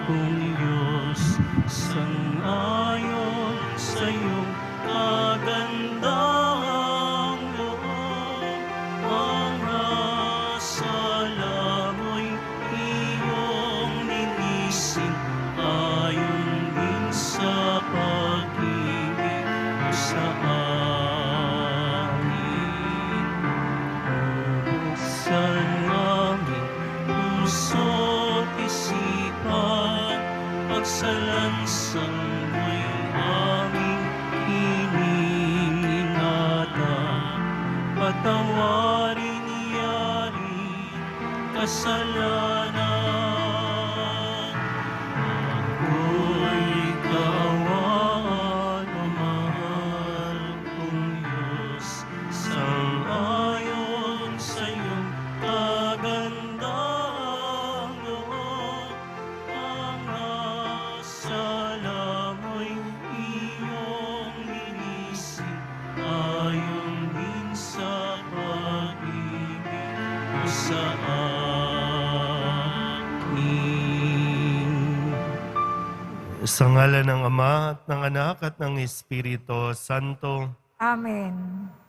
kong Diyos, sang-ayon sa iyong kagandahang loob. Mga sala mo'y iyong linisin, ayon din sa pag-ibig mo sa amin. Buksan aming puso't isipan, pagsalansang mo'y aming iniingatan. Patawarin niyari kasalanan. Ako'y kawan, o mahal kong Diyos, sang-ayon sa iyong kagandahang loob. Mga sala mo'y iyong linisin, ayon din sa pag-ibig mo sa amin. Sa ngalan ng Ama at ng Anak at ng Espiritu Santo, Amen.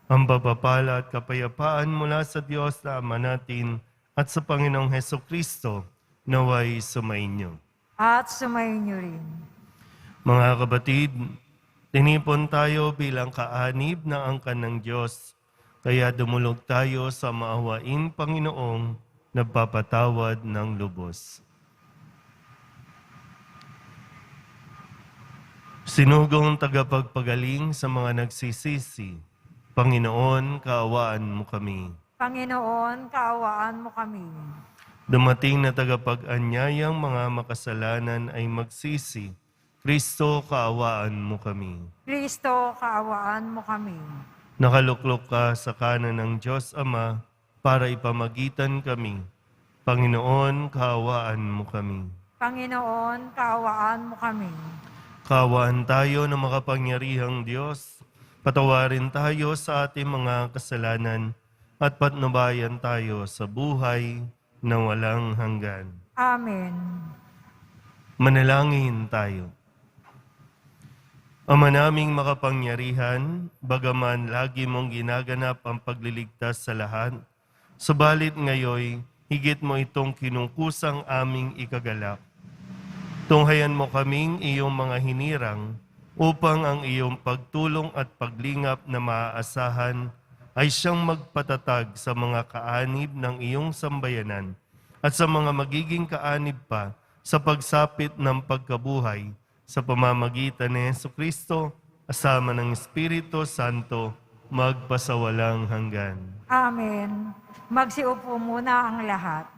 ang pagpapala at kapayapaan mula sa Diyos na Ama natin at sa Panginoong Hesukristo naway sumainyo. At sumainyo rin. Mga kapatid, tinipon tayo bilang kaanib na angkan ng Diyos, kaya dumulog tayo sa maawaing Panginoong nagpapatawad ng lubos. Sinugong tagapagpagaling sa mga nagsisisi, Panginoon, kaawaan mo kami. Panginoon, kaawaan mo kami. Dumating na tagapag-anyayang mga makasalanan ay magsisi, Kristo, kaawaan mo kami. Kristo, kaawaan mo kami. Nakaluklok ka sa kanan ng Diyos Ama para ipamagitan kami. Panginoon, kaawaan mo kami. Panginoon, kaawaan mo kami. Kaawaan tayo ng makapangyarihang Diyos. Patawarin tayo sa ating mga kasalanan at patnubayan tayo sa buhay na walang hanggan. Amen. Manalangin tayo. Ama naming makapangyarihan, bagaman lagi mong ginaganap ang pagliligtas sa lahat, subalit ngayoy higit mo itong kinungkusang aming ikagalak. Tunghayan mo kaming iyong mga hinirang upang ang iyong pagtulong at paglingap na maaasahan ay siyang magpatatag sa mga kaanib ng iyong sambayanan at sa mga magiging kaanib pa sa pagsapit ng pagkabuhay sa pamamagitan ni Jesucristo, kasama ng Espiritu Santo, magpasawalang hanggan. Amen. Magsiupo muna ang lahat.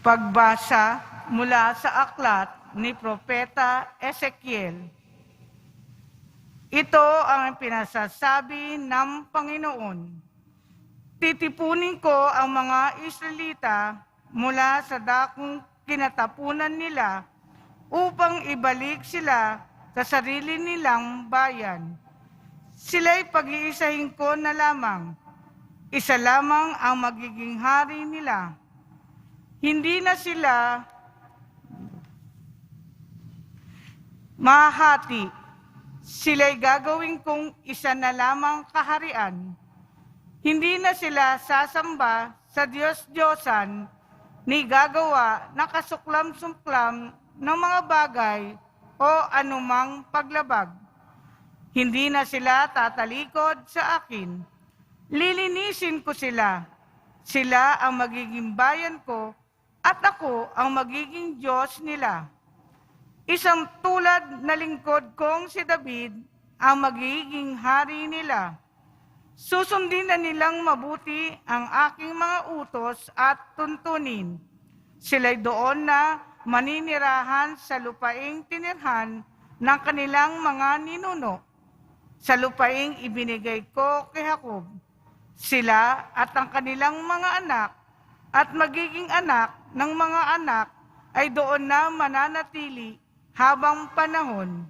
Pagbasa mula sa aklat ni Propeta Ezekiel. Ito ang pinasasabi ng Panginoon. Titipunin ko ang mga Israelita mula sa dakong kinatapunan nila upang ibalik sila sa sarili nilang bayan. Sila'y pag-iisahin ko na lamang. Isa lamang ang magiging hari nila. Hindi na sila mahati. Sila'y gagawin kong isa na lamang kaharian. Hindi na sila sasamba sa Diyos-Diyosan ni gagawa na kasuklam-suklam ng mga bagay o anumang paglabag. Hindi na sila tatalikod sa akin. Lilinisin ko sila. Sila ang magiging bayan ko at ako ang magiging Diyos nila. Isang tulad na lingkod kong si David ang magiging hari nila. Susundin na nilang mabuti ang aking mga utos at tuntunin. Sila'y doon na maninirahan sa lupaing tinirhan ng kanilang mga ninuno, sa lupaing ibinigay ko kay Jacob. Sila at ang kanilang mga anak at magiging anak ng mga anak ay doon na mananatili habang panahon.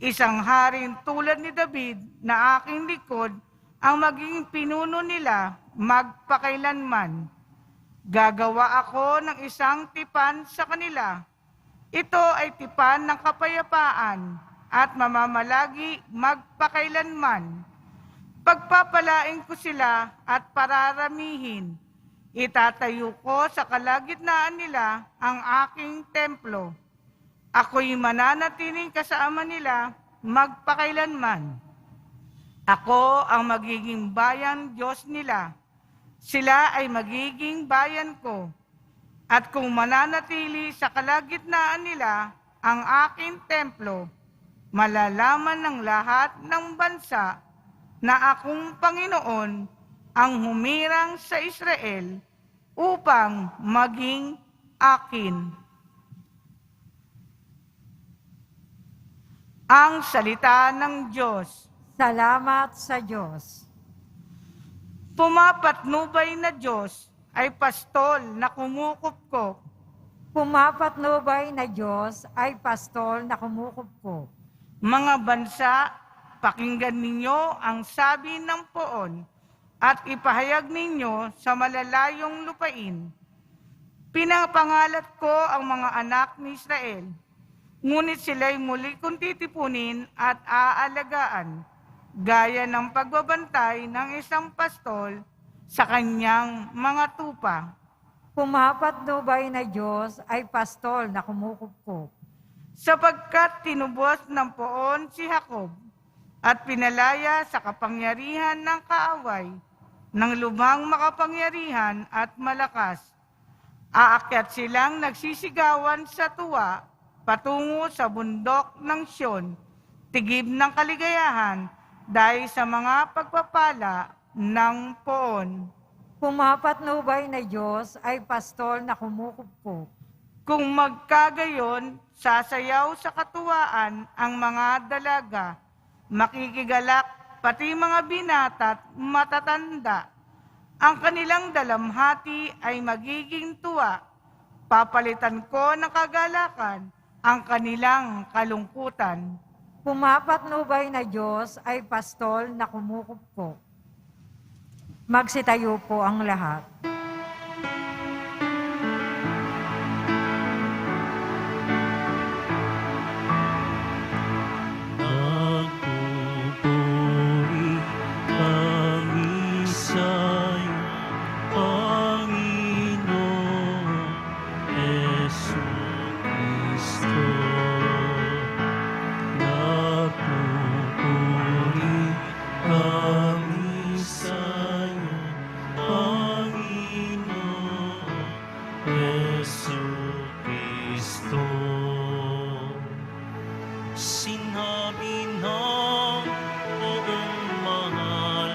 Isang haring tulad ni David na aking likod ang magiging pinuno nila magpakailanman. Gagawa ako ng isang tipan sa kanila. Ito ay tipan ng kapayapaan at mamamalagi magpakailanman. Pagpapalain ko sila at pararamihin. Itatayo ko sa kalagitnaan nila ang aking templo. Ako'y mananatiling kasama nila magpakailanman. Ako ang magiging bayan Diyos nila. Sila ay magiging bayan ko. At kung mananatili sa kalagitnaan nila ang aking templo, malalaman ng lahat ng bansa na akong Panginoon ang humirang sa Israel upang maging akin. Ang salita ng Diyos. Salamat sa Diyos. Pumapatnubay na Diyos ay pastol na kumukupkop. Pumapatnubay na Diyos ay pastol na kumukupkop. Mga bansa, pakinggan ninyo ang sabi ng poon at ipahayag ninyo sa malalayong lupain. Pinapangalat ko ang mga anak ni Israel, ngunit sila'y muli kong titipunin at aalagaan, gaya ng pagbabantay ng isang pastol sa kanyang mga tupa. Pumapatnubay na Diyos ay pastol na kumukupkop. Sapagkat tinubos ng poon si Jacob at pinalaya sa kapangyarihan ng kaaway, ng lubhang makapangyarihan at malakas. Aakyat silang nagsisigawan sa tuwa patungo sa bundok ng Siyon, tigib ng kaligayahan dahil sa mga pagpapala ng poon. Pumapatnubay na Diyos ay pastol na kumukupkop. Kung magkagayon, sasayaw sa katuwaan ang mga dalaga, makikigalak pati mga binata at matatanda. Ang kanilang dalamhati ay magiging tuwa. Papalitan ko ng kagalakan ang kanilang kalungkutan. Pumapatnubay na Diyos ay pastol na kumukupkop. Magsitayo po ang lahat. Nagpupuri kami sa'yo, Panginoon Jesucristo. Nagpupuri kami sa'yo, Panginoon Jesucristo. Sinabi ng buong mahal,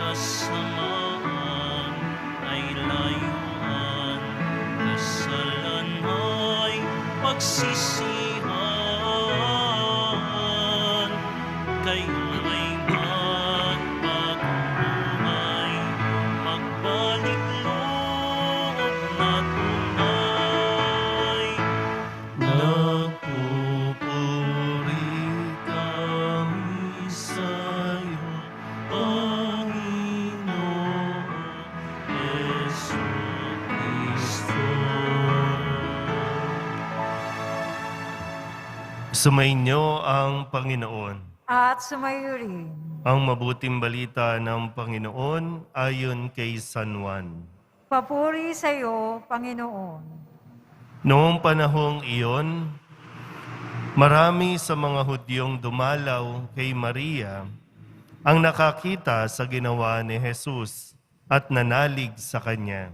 kasamaan ay layuan, kasalan ay pagsisihan, kayo ay magpagbuhay, magbalik loob na tunay. Nagpupuri kami sa'yo, Panginoon Jesucristo. Sumainyo ang Panginoon. At sumayo rin. Ang mabuting balita ng Panginoon ayon kay San Juan. Papuri sa iyo, Panginoon. Noong panahong iyon, marami sa mga Hudyong dumalaw kay Maria ang nakakita sa ginawa ni Jesus at nanalig sa kanya.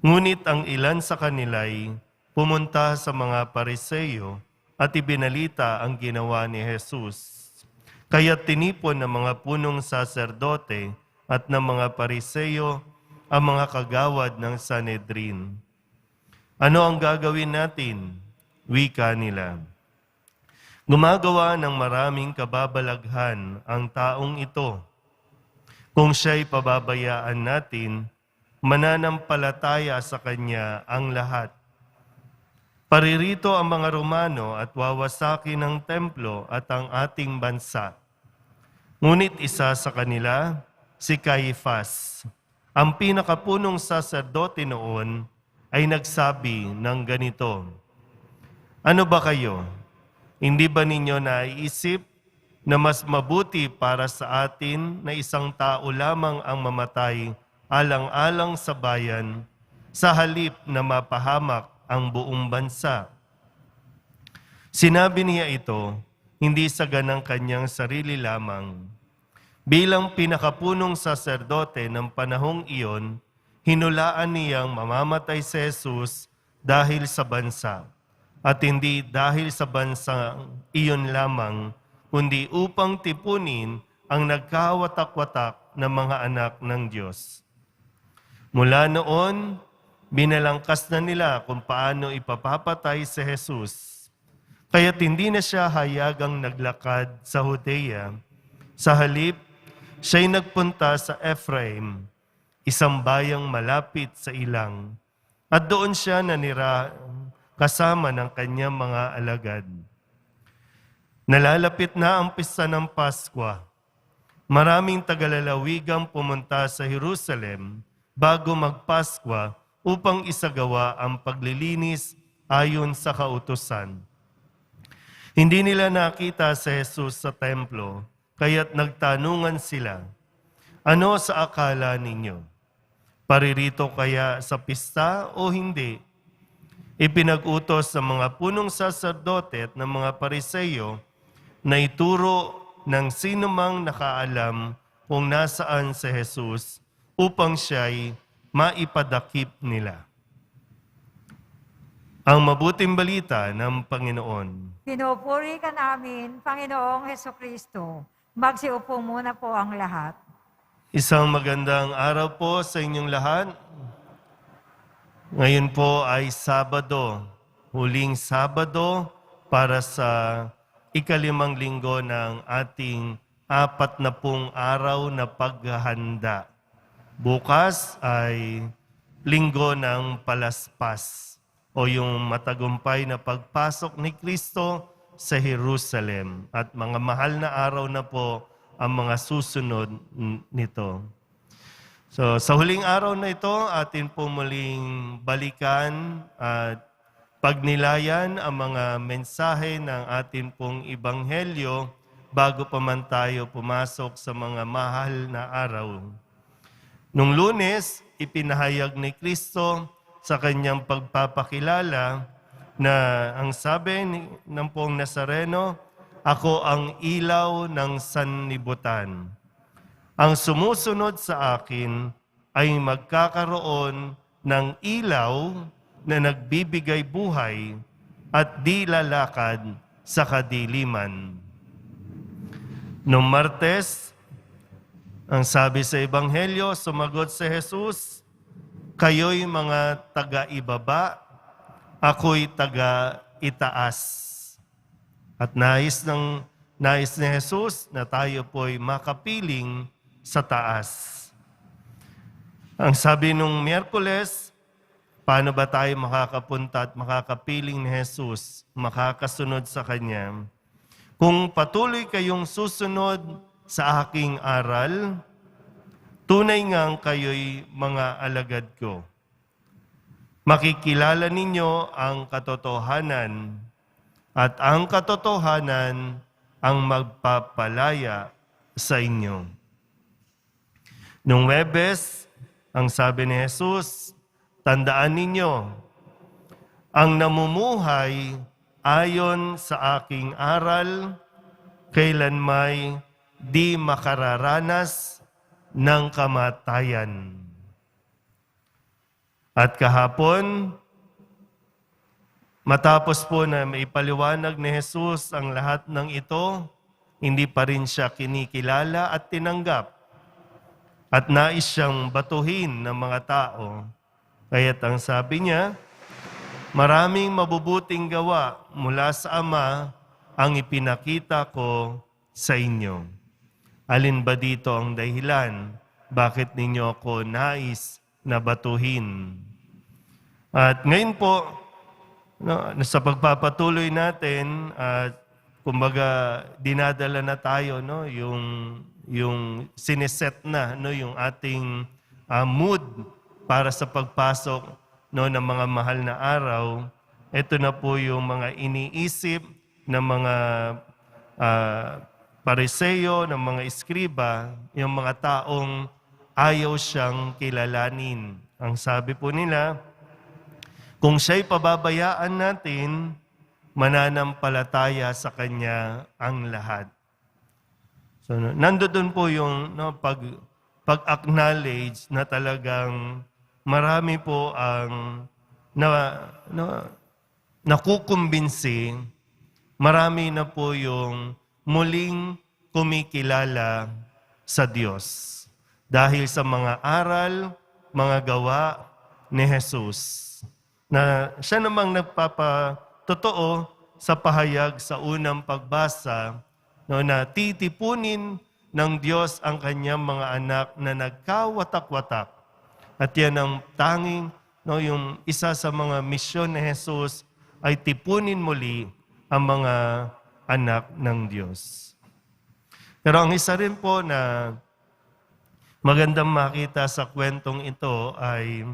Ngunit ang ilan sa kanila'y pumunta sa mga Pariseo at ibinalita ang ginawa ni Jesus. Kaya tinipon ng mga punong saserdote at ng mga Pariseo ang mga kagawad ng Sanhedrin. Ano ang gagawin natin? Wika nila. Gumagawa ng maraming kababalaghan ang taong ito. Kung siya'y pababayaan natin, mananampalataya sa kanya ang lahat. Paririto ang mga Romano at wawasakin ang templo at ang ating bansa. Ngunit isa sa kanila, si Caifás, Ang pinakapunong saserdote noon ay nagsabi ng ganito, "Ano ba kayo? Hindi ba ninyo naiisip na mas mabuti para sa atin na isang tao lamang ang mamatay alang-alang sa bayan sa halip na mapahamak ang buong bansa?" Sinabi niya ito, hindi sa ganang kanyang sarili lamang. Bilang pinakapunong saserdote ng panahong iyon, hinulaan niyang mamamatay si Jesus dahil sa bansa, at hindi dahil sa bansang iyon lamang, kundi upang tipunin ang nagkawatak-watak na mga anak ng Diyos. Mula noon, binalangkas na nila kung paano ipapapatay si Jesus. Kaya't hindi na siya hayagang naglakad sa Judea. Sa halip, siya'y nagpunta sa Ephraim, isang bayang malapit sa ilang, at doon siya nanira kasama ng kanyang mga alagad. Nalalapit na ang pista ng Paskwa. Maraming tagalalawigang pumunta sa Jerusalem bago magpaskwa upang isagawa ang paglilinis ayon sa kautusan. Hindi nila nakita si Jesus sa templo, kaya't nagtanungan sila, "Ano sa akala ninyo? Paririto kaya sa pista o hindi?" Ipinag-utos sa mga punong saserdote at ng mga Pariseyo na ituro ng sinumang nakaalam kung nasaan si Jesus upang siya'y maipadakip nila. Ang mabuting balita ng Panginoon. Pinupuri ka namin, Panginoong Hesukristo. Magsiupo muna po ang lahat. Isang magandang araw po sa inyong lahat. Ngayon po ay Sabado, huling Sabado para sa ikalimang linggo ng ating 40 araw na paghahanda. Bukas ay linggo ng palaspas o yung matagumpay na pagpasok ni Kristo sa Jerusalem. At mga mahal na araw na po ang mga susunod nito. So sa huling araw na ito, atin po muling balikan at pagnilayan ang mga mensahe ng atin pong Ebanghelyo bago pa man tayo pumasok sa mga mahal na araw. Nung Lunes, ipinahayag ni Kristo sa kanyang pagpapakilala na ang sabi ng pong Nazareno, "Ako ang ilaw ng sanlibutan. Ang sumusunod sa akin ay magkakaroon ng ilaw na nagbibigay buhay at di lalakad sa kadiliman." Noong Martes, ang sabi sa Ebanghelyo, sumagot si Jesus, "Kayo'y mga taga-ibaba, ako'y taga-itaas." At nais ni Jesus na tayo po'y makapiling sa taas. Ang sabi nung Miyerkules, paano ba tayo makakapunta at makakapiling ni Jesus, makakasunod sa Kanya? Kung patuloy kayong susunod sa aking aral, tunay ngang kayo'y mga alagad ko. Makikilala ninyo ang katotohanan, at ang katotohanan ang magpapalaya sa inyo. Nung Huwebes, ang sabi ni Jesus, tandaan ninyo, ang namumuhay ayon sa aking aral, kailanmay di makararanas ng kamatayan. At kahapon, matapos po na maipaliwanag ni Jesus ang lahat ng ito, hindi pa rin siya kinikilala at tinanggap. At nais siyang batuhin ng mga tao. Kaya't ang sabi niya, maraming mabubuting gawa mula sa Ama ang ipinakita ko sa inyo. Alin ba dito ang dahilan? Bakit ninyo ako nais na batuhin? At ngayon po, sa pagpapatuloy natin, kumbaga dinadala na tayo, yung siniset na, yung ating mood para sa pagpasok no, ng mga mahal na araw. Ito na po yung mga iniisip ng mga Pariseo, ng mga Iskriba, yung mga taong ayaw siyang kilalanin. Ang sabi po nila, kung siya'y pababayaan natin, mananampalataya sa Kanya ang lahat. So, nandoon po yung pag-acknowledge na talagang marami po ang nakukumbinsi, marami na po yung muling kumikilala sa Diyos. Dahil sa mga aral, mga gawa ni Jesus. Na siya namang nagpapatotoo sa pahayag sa unang pagbasa no, na titipunin ng Diyos ang kanyang mga anak na nagkawatak-watak. At yan ang tanging, no, yung isa sa mga misyon ni Jesus ay tipunin muli ang mga anak ng Diyos. Pero ang isa rin po na magandang makita sa kwentong ito ay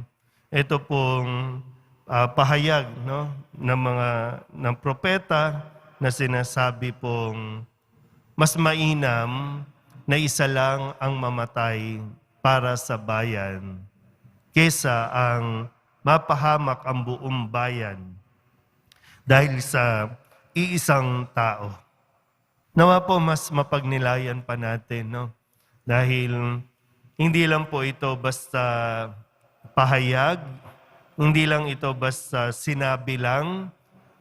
ito pong pahayag no, ng propeta na sinasabi pong mas mainam na isa lang ang mamatay para sa bayan kesa ang mapahamak ang buong bayan dahil sa iisang tao. Nawa po mas mapagnilayan pa natin, no? Dahil hindi lang po ito basta pahayag, hindi lang ito basta sinabi lang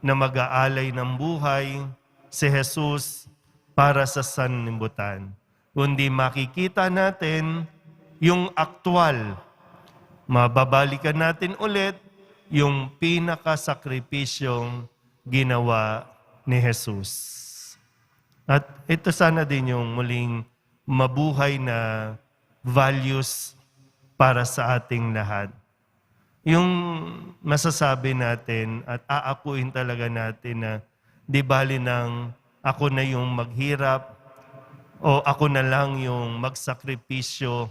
na mag-aalay ng buhay si Jesus para sa sanlibutan. Kundi makikita natin yung aktwal. Mababalikan natin ulit yung pinakasakripisyong ginawa ni Jesus. At ito sana din yung muling mabuhay na values para sa ating lahat. Yung masasabi natin at aakuin talaga natin na di bali nang ako na yung maghirap o ako na lang yung magsakripisyo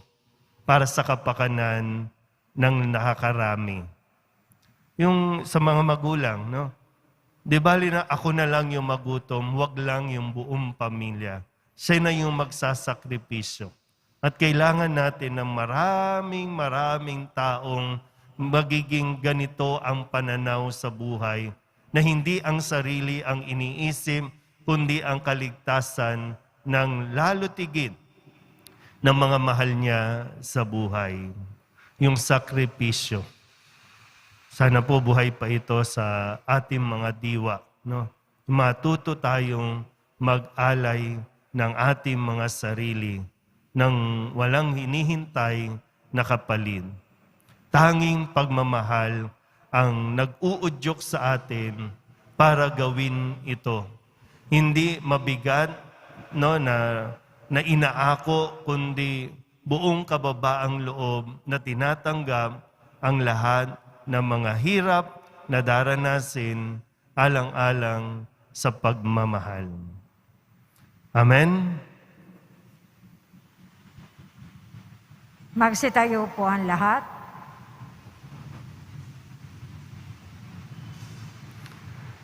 para sa kapakanan ng nakakarami. Yung sa mga magulang, no? Di bali na ako na lang yung magutom, wag lang yung buong pamilya. Siya na yung magsasakripisyo. At kailangan natin ng maraming taong magiging ganito ang pananaw sa buhay, na hindi ang sarili ang iniisip, kundi ang kaligtasan ng lalo tigit ng mga mahal niya sa buhay. Yung sakripisyo. Sana po buhay pa ito sa ating mga diwa. No? Matuto tayong mag-alay ng ating mga sarili nang walang hinihintay na kapalit. Tanging pagmamahal ang nag-uudyok sa atin para gawin ito. Hindi mabigat no, na inaako, kundi buong kababaang loob na tinatanggap ang lahat ng mga hirap na daranasin alang-alang sa pagmamahal. Amen? Magsitayo po ang lahat.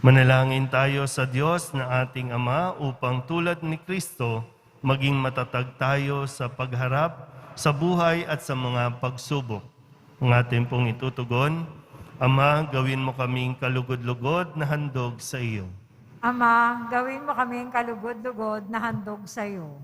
Manalangin tayo sa Diyos na ating Ama upang tulad ni Kristo, maging matatag tayo sa pagharap sa buhay at sa mga pagsubok. Ang ating pong itutugon, Ama, gawin mo kaming kalugod-lugod na handog sa iyo. Ama, gawin mo kaming kalugod-lugod na handog sa iyo.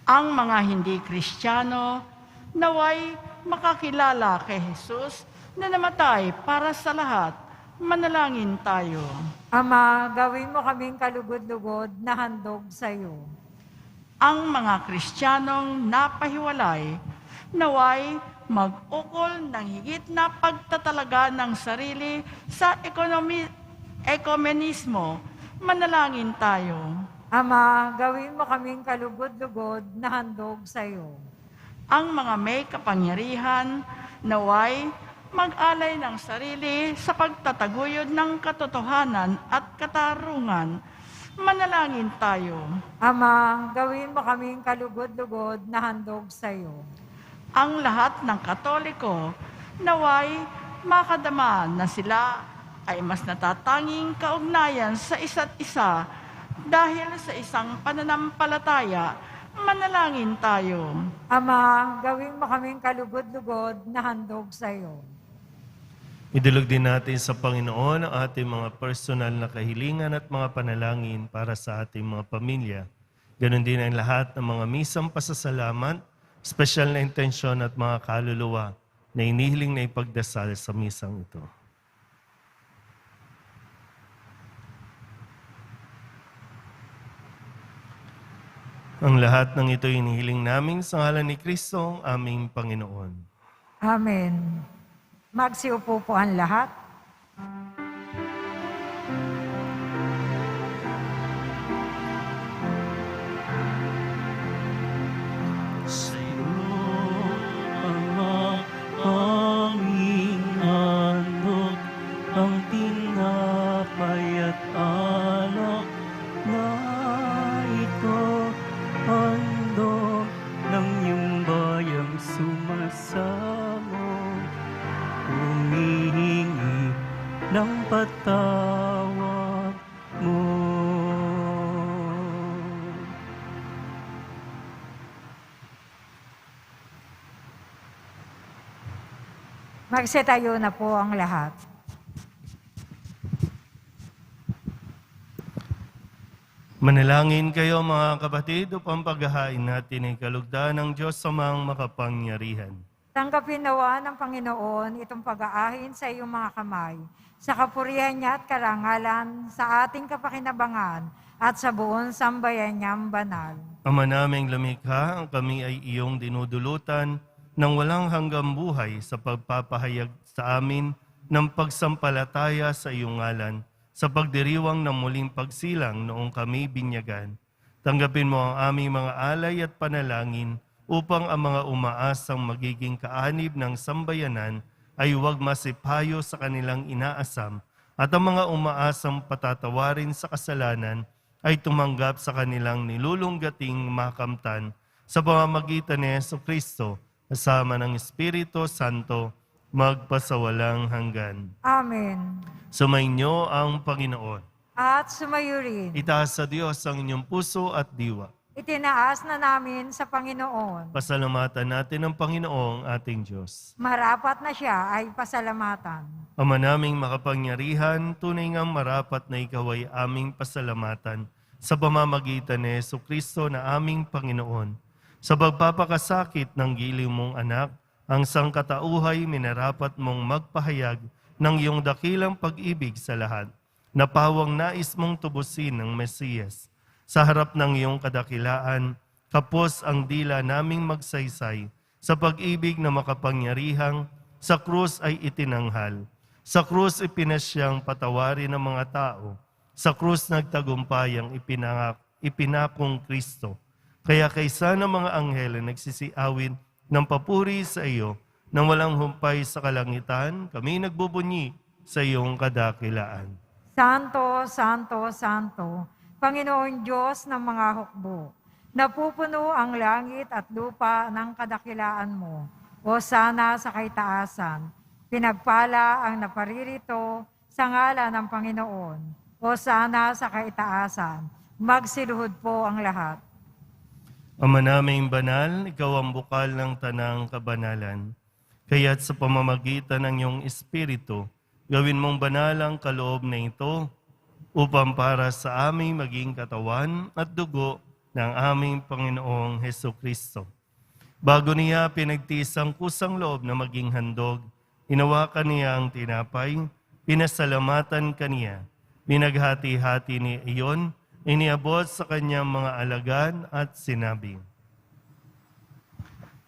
Ang mga hindi Kristiyano naway makakilala kay Jesus na namatay para sa lahat. Manalangin tayo. Ama, gawin mo kaming kalugod-lugod na handog sa iyo. Ang mga Kristiyanong napahiwalay naway mag-ukol ng higit na pagtatalaga ng sarili sa ekumenismo. Manalangin tayo. Ama, gawin mo kaming kalugod-lugod na handog sa iyo. Ang mga may kapangyarihan naway mag-alay ng sarili sa pagtataguyod ng katotohanan at katarungan. Manalangin tayo. Ama, gawin mo kaming kalugod-lugod na handog sa iyo. ang lahat ng Katoliko naway makadama na sila ay mas natatanging kaugnayan sa isa't isa dahil sa isang pananampalataya. Manalangin tayo. Ama, gawin mo kaming kalugod-lugod na handog sa iyo. Idulog din natin sa Panginoon ang ating mga personal na kahilingan at mga panalangin para sa ating mga pamilya. Ganon din ang lahat ng mga misang pasasalamat, espesyal na intensyon at mga kaluluwa na inihiling na ipagdasal sa misang ito. Ang lahat ng ito inihiling namin sa ngalan ni Kristo, ang aming Panginoon. Amen. Magsiupo po ang lahat. Sa'yo, Ama, aming handog, ang tinapay at alak na ito, handog ng iyong bayang sumasamo, humihingi ng patawad mo. Magsitayo na po ang lahat. Manalangin kayo mga kapatid upang paghahain natin ay kalugdan ng Diyos Amang makapangyarihan. Tanggapin nawa ng Panginoon itong pag-aahin sa iyong mga kamay, sa kapurihan niya at karangalan, sa ating kapakinabangan, at sa buong sambayan niyang banal. Ama naming lumikha, ang kami ay iyong dinudulutan ng walang hanggang buhay sa pagpapahayag sa amin ng pagsampalataya sa iyong ngalan, sa pagdiriwang ng muling pagsilang noong kami binyagan. Tanggapin mo ang aming mga alay at panalangin upang ang mga umaasang magiging kaanib ng sambayanan ay huwag masipayo sa kanilang inaasam at ang mga umaasang patatawarin sa kasalanan ay tumanggap sa kanilang nilulunggating makamtan sa pamamagitan ni Jesucristo kasama ng Espiritu Santo magpasawalang hanggan. Amen. Sumainyo ang Panginoon. At sumayo rin. Itaas sa Diyos ang inyong puso at diwa. Itinaas na namin sa Panginoon. Pasalamatan natin ang Panginoong ating Diyos. Marapat na siya ay pasalamatan. Ama naming makapangyarihan, tunay ngang marapat na ikaw ay aming pasalamatan sa pamamagitan ni Jesucristo na aming Panginoon. Sa pagpapakasakit ng giliw mong anak, ang sangkatauhay minarapat mong magpahayag ng iyong dakilang pag-ibig sa lahat, na pawang nais mong tubusin ng Mesiyas. Sa harap ng iyong kadakilaan, kapos ang dila naming magsaysay, sa pag-ibig na makapangyarihang, sa krus ay itinanghal. Sa krus ipinasyang patawarin ng mga tao, sa krus nagtagumpay ang ipinakong Kristo. Kaya kaysa ng mga anghel na nagsisiawin ng papuri sa iyo, nang walang humpay sa kalangitan, kami nagbubunyi sa iyong kadakilaan. Santo, Santo, Santo, Panginoon Diyos ng mga hukbo, napupuno ang langit at lupa ng kadakilaan mo. O sana sa kaitaasan, pinagpala ang naparirito sa ngalan ng Panginoon. O sana sa kaitaasan, magsiluhod po ang lahat. Ama naming banal, ikaw ang bukal ng tanang kabanalan. Kaya't sa pamamagitan ng iyong Espiritu, gawin mong banal ang kaloob na ito upang para sa aming maging katawan at dugo ng aming Panginoong Hesukristo. Bago niya pinagtiis ang kusang loob na maging handog, inawakan niya ang tinapay, pinasalamatan kaniya, binaghati-hati ni iyon, iniabot sa kanyang mga alagad at sinabi,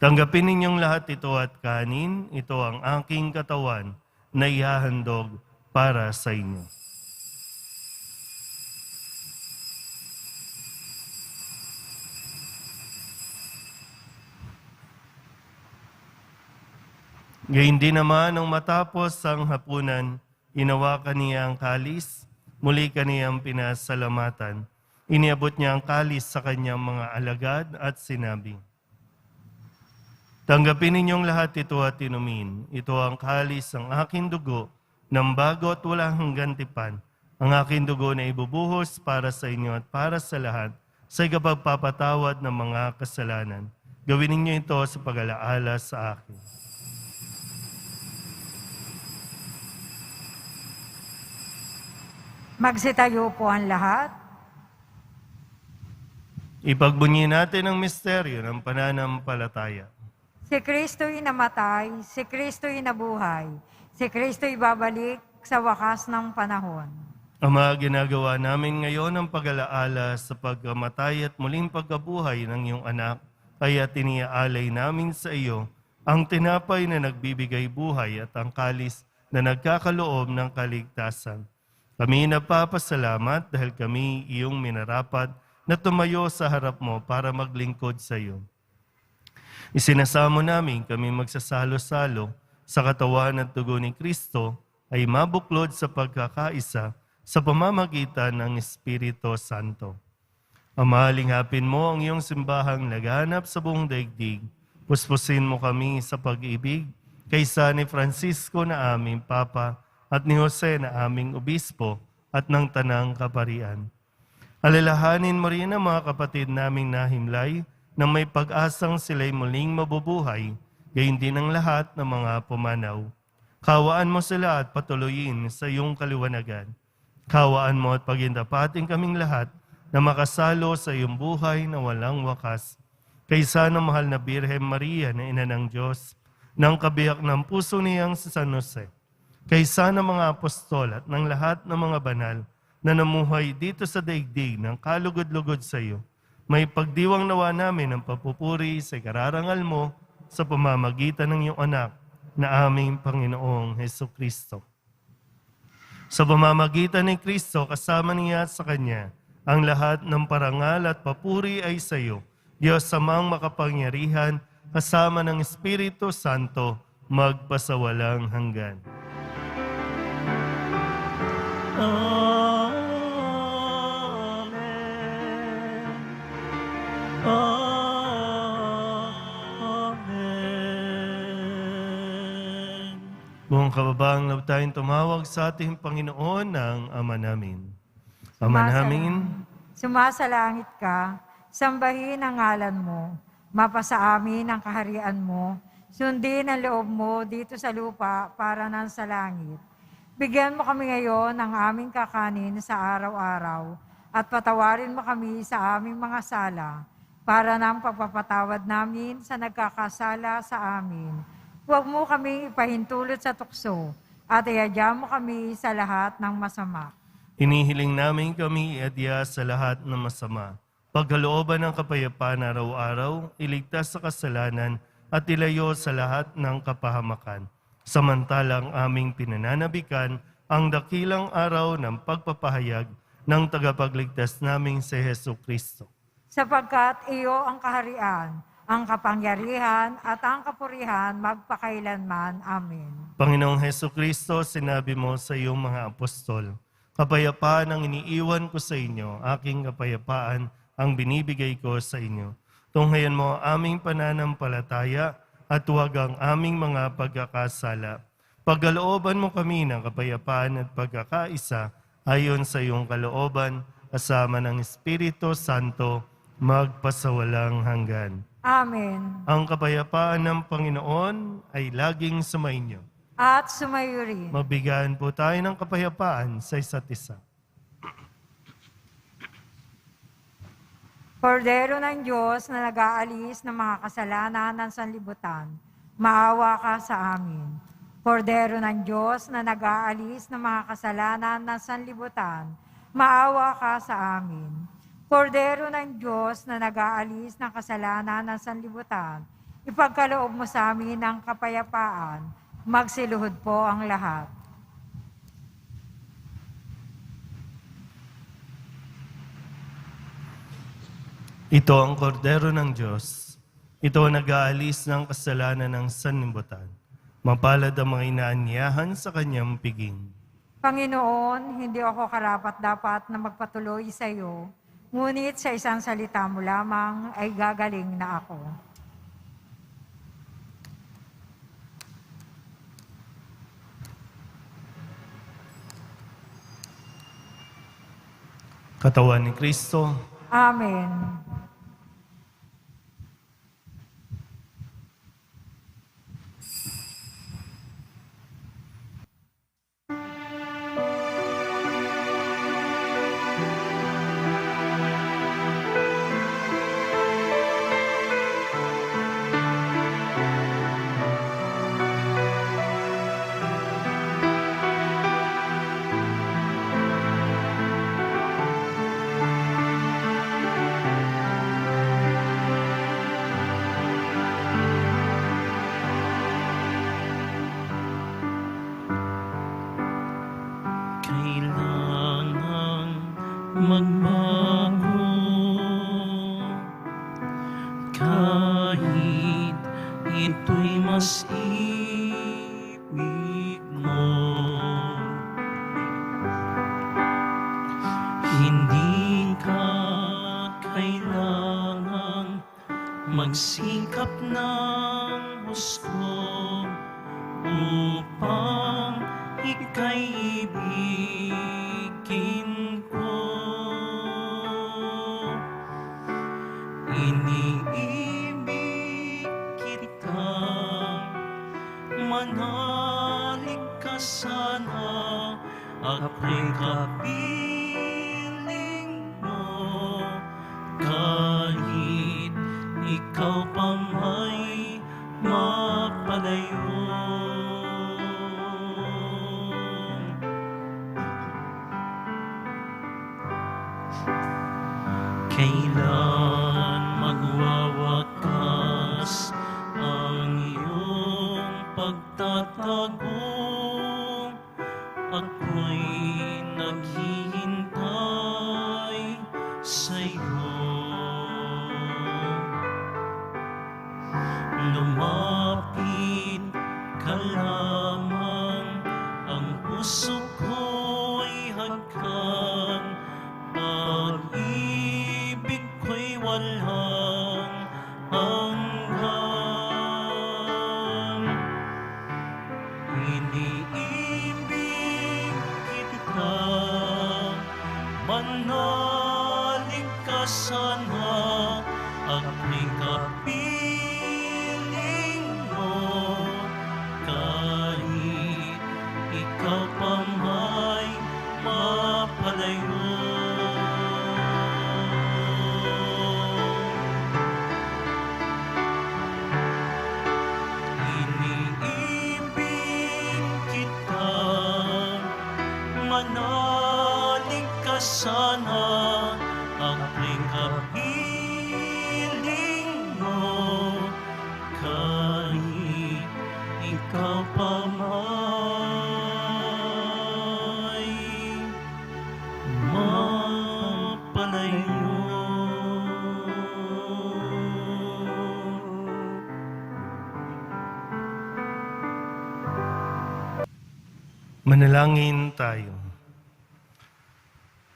tanggapin ninyong lahat ito at kanin, ito ang aking katawan na ihahandog para sa inyo. Gayun din naman nung matapos ang hapunan, inawakan niya ang kalis, muli kaniyang pinasalamatan. Iniabot niya ang kalis sa kanyang mga alagad at sinabi, Tanggapin ninyong lahat ito at inumin. Ito ang kalis ng aking dugo, ng bago at walang hanggang tipan. Ang aking dugo na ibubuhos para sa inyo at para sa lahat, sa ikapagpapatawad ng mga kasalanan. Gawin ninyo ito sa pag-alaala sa akin. Magsitayo po ang lahat. Ipagbunyi natin ang misteryo ng pananampalataya. Si Kristo'y namatay, si Kristo'y nabuhay, si Kristo'y babalik sa wakas ng panahon. Ama, ginagawa namin ngayon ang pag-alaala sa pagkamatay at muling pagkabuhay ng iyong anak, kaya tiniaalay namin sa iyo ang tinapay na nagbibigay buhay at ang kalis na nagkakaloob ng kaligtasan. Kami napapasalamat dahil kami iyong minarapat na tumayo sa harap mo para maglingkod sa iyo. Isinasamo namin kami magsasalo-salo sa katawan at dugo ni Kristo ay mabuklod sa pagkakaisa sa pamamagitan ng Espiritu Santo. Ama, linghapin mo ang iyong simbahang laganap sa buong daigdig. Puspusin mo kami sa pag-ibig kaysa ni Francisco na aming Papa at ni Jose na aming Obispo at ng Tanang Kaparian. Alalahanin mo rin ang mga kapatid naming nahimlay na may pag-asang sila'y muling mabubuhay, gayon din ang lahat ng mga pumanaw. Kawaan mo sila at patuloyin sa iyong kaliwanagan. Kawaan mo at pagindapatin kaming lahat na makasalo sa iyong buhay na walang wakas. Kaysa ng mahal na Birhen Maria na Ina ng Diyos, ng kabiyak ng puso niyang si San Jose, kaysa ng mga apostol at ng lahat ng mga banal na namuhay dito sa daigdig ng kalugod-lugod sa iyo, may pagdiwang nawa namin ang papupuri sa kararangal mo sa pamamagitan ng iyong anak na aming Panginoong Hesukristo. Sa pamamagitan ni Kristo, kasama niya at sa Kanya, ang lahat ng parangal at papuri ay sa iyo, Diyos Amang makapangyarihan, kasama ng Espiritu Santo, magpasawalang hanggan. Amen. Buong kababaang loob tayong tumawag sa ating Panginoon ng Ama namin. Ama namin, Sumasalangit ka, sambahin ang ngalan mo, mapasa amin ang kaharian mo, sundin ang loob mo dito sa lupa para nang sa langit. Bigyan mo kami ngayon ng aming kakanin sa araw-araw at patawarin mo kami sa aming mga sala para ng pagpapatawad namin sa nagkakasala sa amin. Huwag mo kami ipahintulot sa tukso at iadya mo kami sa lahat ng masama. hinihiling namin kami iadya sa lahat ng masama. Pagkalooban ng kapayapaan araw-araw, iligtas sa kasalanan at ilayo sa lahat ng kapahamakan. Samantalang aming pinananabikan ang dakilang araw ng pagpapahayag ng tagapagligtas naming si Hesukristo. Sapagkat iyo ang kaharian, ang kapangyarihan at ang kapurihan magpakailanman. Amen. Panginoong Hesukristo, sinabi mo sa iyong mga apostol, kapayapaan ang iniiwan ko sa inyo, aking kapayapaan ang binibigay ko sa inyo. Tunghayan mo ang aming pananampalataya at huwag ang aming mga pagkakasala. Pagkalooban mo kami ng kapayapaan at pagkakaisa ayon sa iyong kalooban, kasama ng Espiritu Santo, magpasawalang hanggan. Amen. Ang kapayapaan ng Panginoon ay laging sumainyo. At sumayo rin. Mabigyan po tayo ng kapayapaan sa isa't isa. Kordero ng Diyos na nag-aalis ng mga kasalanan ng sanlibutan, maawa ka sa amin. Kordero ng Diyos na nag-aalis ng mga kasalanan ng sanlibutan, maawa ka sa amin. Kordero ng Diyos na nag-aalis ng kasalanan ng sanlibutan, ipagkaloob mo sa amin ng kapayapaan, magsiluhod po ang lahat. Ito ang kordero ng Diyos. Ito ang nag-aalis ng kasalanan ng sanlibutan. Mapalad ang mga inaanyahan sa kanyang piging. Panginoon, hindi ako karapat-dapat na magpatuloy sa iyo, ngunit sa isang salita mo lamang ay gagaling na ako. Katawan ni Kristo. Amen. Kailangan magbago kahit ito'y mas ibig mo. Hindi ka kailangan magsikap ng husto upang ika'y ibigin ko. Iniibig kita, manalig ka sana, ako'y kapiling mo, kahit ikaw pa may mapalayo. Kailan magwawakas ang iyong pagtatago? Ako'y naghihintay sa'yo. Lumapit ka lamang, ang puso ko'y hagkan, pag-ibig ko'y walang hanggan. Iniibig kita, manalig ka sana, ako'y kapiling mo, kahit ikaw pa may mapalayo. Iniibig kita, manalig ka sana, ako'y kapiling mo, kahit ikaw pa may mapalayo. Manalangin tayo.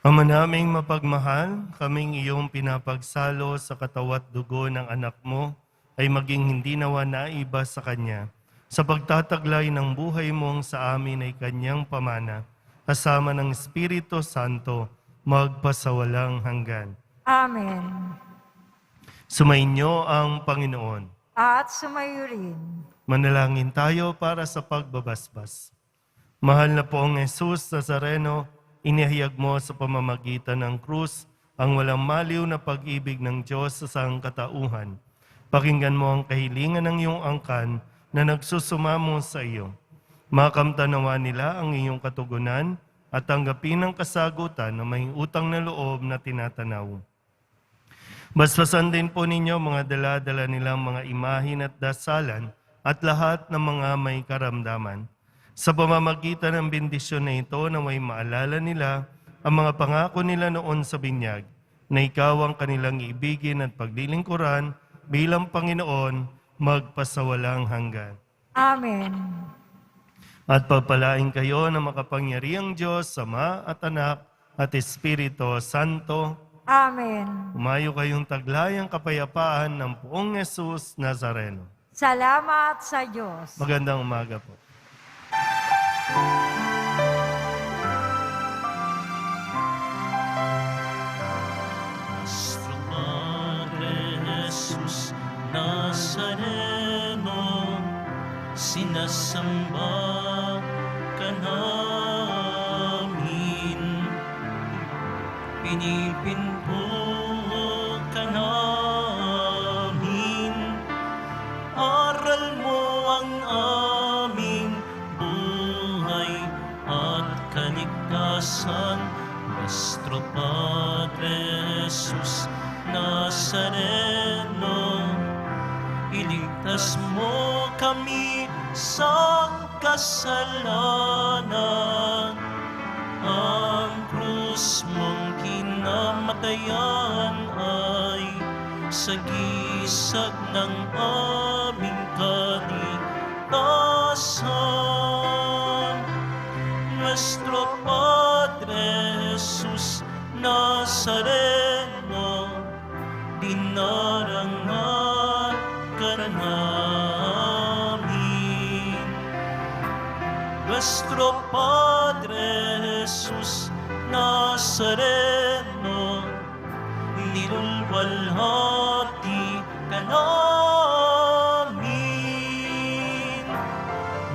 Ama naming mapagmahal, kaming iyong pinapagsalo sa katawat dugo ng anak mo ay maging hindi nawa naiba sa kanya. Sa pagtataglay ng buhay mong sa amin ay kanyang pamana, kasama ng Espiritu Santo, magpasawalang hanggan. Amen. Sumainyo ang Panginoon. At sumayo rin. Manalangin tayo para sa pagbabasbas. Mahal na poong Jesus Nazareno, inihayag mo sa pamamagitan ng krus ang walang maliw na pag-ibig ng Diyos sa sangkatauhan. Pakinggan mo ang kahilingan ng iyong angkan na nagsusumamo sa iyo. Makamtanawa nila ang iyong katugunan at tanggapin ang kasagutan na may utang na loob na tinatanaw. Basbasan din po ninyo mga dala-dala nilang mga imahin at dasalan at lahat ng mga may karamdaman. Sa pamamagitan ng bendisyon na ito na may maalala nila ang mga pangako nila noon sa binyag, na ikaw ang kanilang ibigin at paglilingkuran bilang Panginoon magpasawalang hanggan. Amen. At pagpalain kayo ng makapangyarihang Diyos, Ama at Anak at Espiritu Santo. Amen. Umayo kayong taglayang kapayapaan ng poong Jesus Nazareno. Salamat sa Diyos. Magandang umaga po. sinasamba ka namin. Pinipinto ka namin. Aral mo ang aming buhay at kaligtasan. Nuestro Padre Jesus Nazareno, iligtas mo kami sa kasalanan. Ang krus mong kinamatayan ay sagisag ng aming kaligtasan. Nuestro Padre Jesus Nazareno, dinarangan ka namin. Nuestro Padre Jesus Nazareno, nilulwalhati ka namin.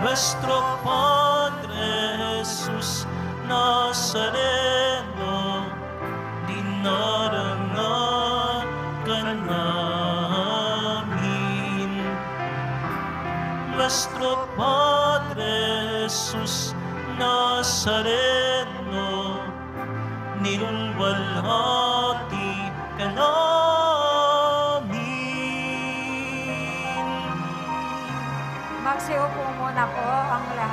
Nuestro Padre Jesus Nazareno, dinarangan ka namin. Nuestro Padre Jesus Nazareno, nilulwalhati ka namin. Magsiupo muna po ang lahat.